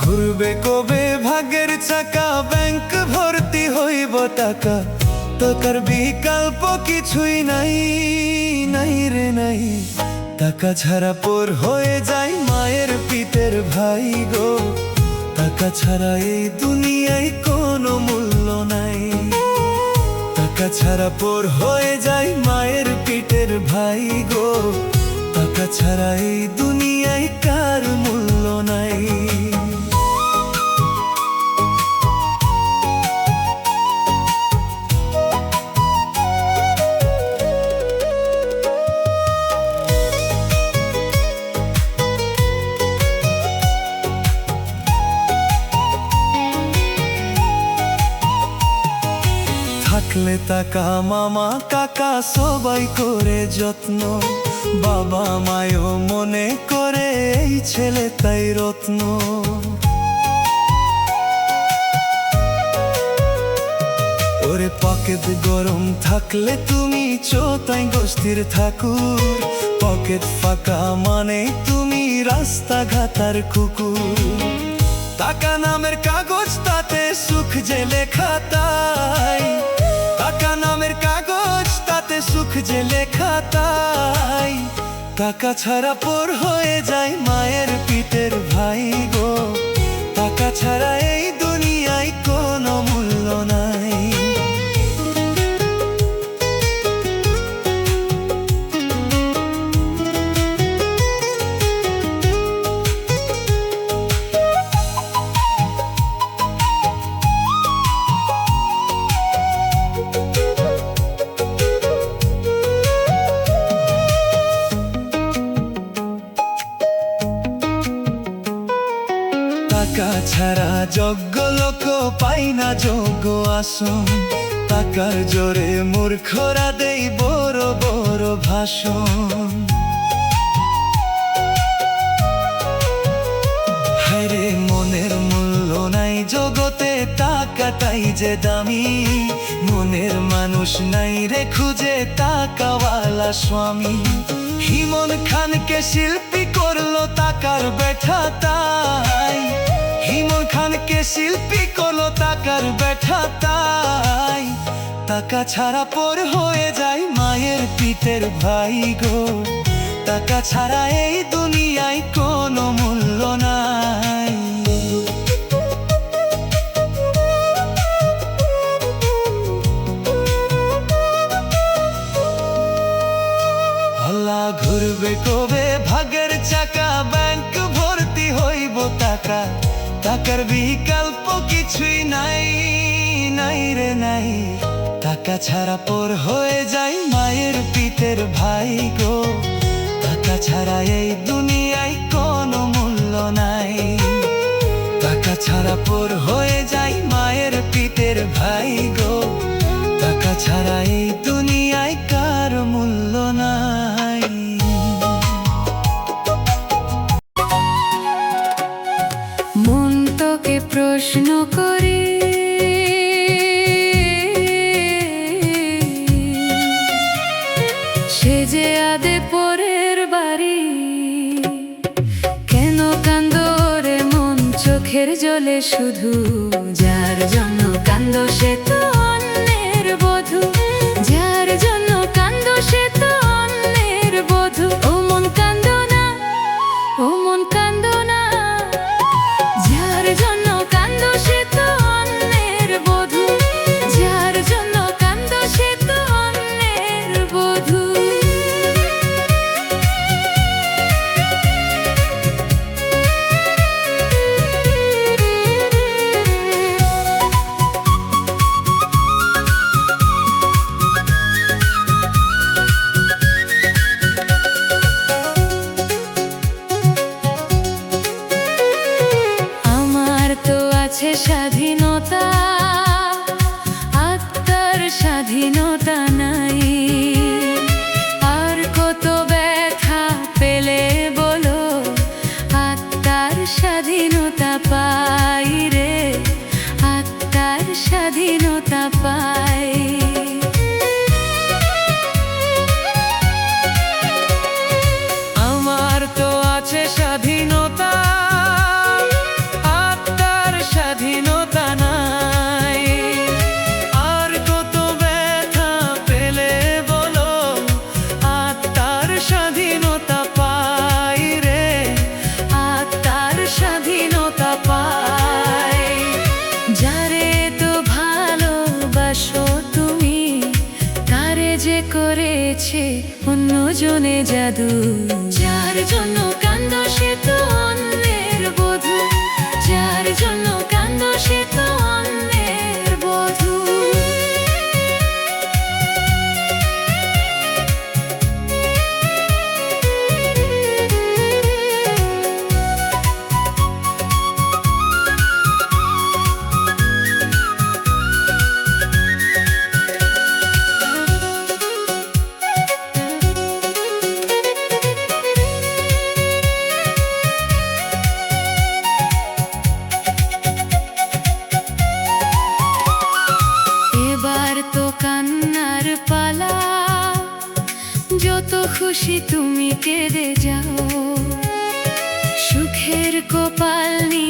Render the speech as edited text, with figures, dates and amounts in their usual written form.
ঘুরবে কবে ভাগের চাকা, ব্যাংক ভর্তি হইব টাকা, টাকার বিকল্প কিছুই নাই, নাই রে নাই। টাকা ছাড়া পর হয়ে যায় মায়ের পিঠের ভাই গো, টাকা ছাড়া এই দুনিয়ায় কোনো মূল্য নাই। টাকা ছাড়া পর হয়ে যায় মায়ের পিঠের ভাই গো, টাকা ছাড়া এই দুনিয়ায় কার মূল্য নাই। থাকলে টাকা মামা কাকা সবাই করে যত্ন, বাবা মায়ও মনে করে এই ছেলে তাই রত্ন। ওরে পকেট গরম থাকলে তুমি চোতাই গোষ্ঠীর ঠাকুর, পকেট ফাঁকা মানে তুমি রাস্তাঘাটার কুকুর। টাকা নামের কাগজ তাতে সুখ যে লেখা তাই, টাকা নামের কাগজ তাতে সুখ যে লেখা তাই। টাকা ছাড়া পর হয়ে যায় মায়ের পিঠের ভাই গো, টাকা ছাড়া এই দুনিয়ায় কোনো মূল্য নাই। টাকা ছাড়া যোগ্য লোক পাই না যোগ্য আসন, টাকার জোরে মূর্খরা দেই বড় বড় ভাষণ। হায়রে মনের মূল্য নাই জগতে, টাকাটাই যে দামি, মনের মানুষ নাই রে খুঁজে টাকাওয়ালা স্বামী। হিমন খানকে শিল্পী করলো টাকার বেঠা তাই, হিমন খানকে শিল্পী করলো টাকার বেঠা তাই। টাকা ছাড়া পর হয়ে যায় মায়ের পিঠের ভাই গো, টাকা ছাড়া এই দুনিয়ায় কোনো মূল্য নাই। ঘুরবে কবে ভাগের চাকা, ব্যাংক ভর্তি হইব টাকা, টাকার বিকল্প কিছুই নাই, নাই রে নাই। টাকা ছাড়া পর হয়ে যায় মায়ের পিঠের ভাই গো, টাকা ছাড়া এই দুনিয়ায় কোনো মূল্য নাই। টাকা ছাড়া পর হয়ে যায় মায়ের পিঠের ভাই গো, টাকা ছাড়া এই দুনিয়ায় কার মূল্য নাই। মন তোকে প্রশ্ন করি, সে যে আদে পরের বাড়ি, কেন কান্দো রে মন চোখের জলে শুধু, যার জন্য কান্দো সে তো অন্যের বধূ, যার জন্য কান্দো সে তো অন্যের বধূ। ও মন কান্দো না, ও মন কান্দো না, যার জন্য কান্দো সে তো অন্যের বধূ, যার জন্য কান্দো সে তো অন্যের বধূ। স্বাধীনতা, আত্মার স্বাধীনতা নাই, আর কত ব্যথা পেলে বলো আত্মার স্বাধীনতা পাই রে, আত্মার স্বাধীনতা পাই। আমার তো আছে স্বাধীনতা, জাদু। যার জন্য কান্দো সে তো অন্যের বধূ, যার জন্য কান্দো সে তো অন্যের বধূ। এবার তো কান্নার পালা, যত খুশি তুমি কেঁদে যাও, সুখের কপাল নিয়ে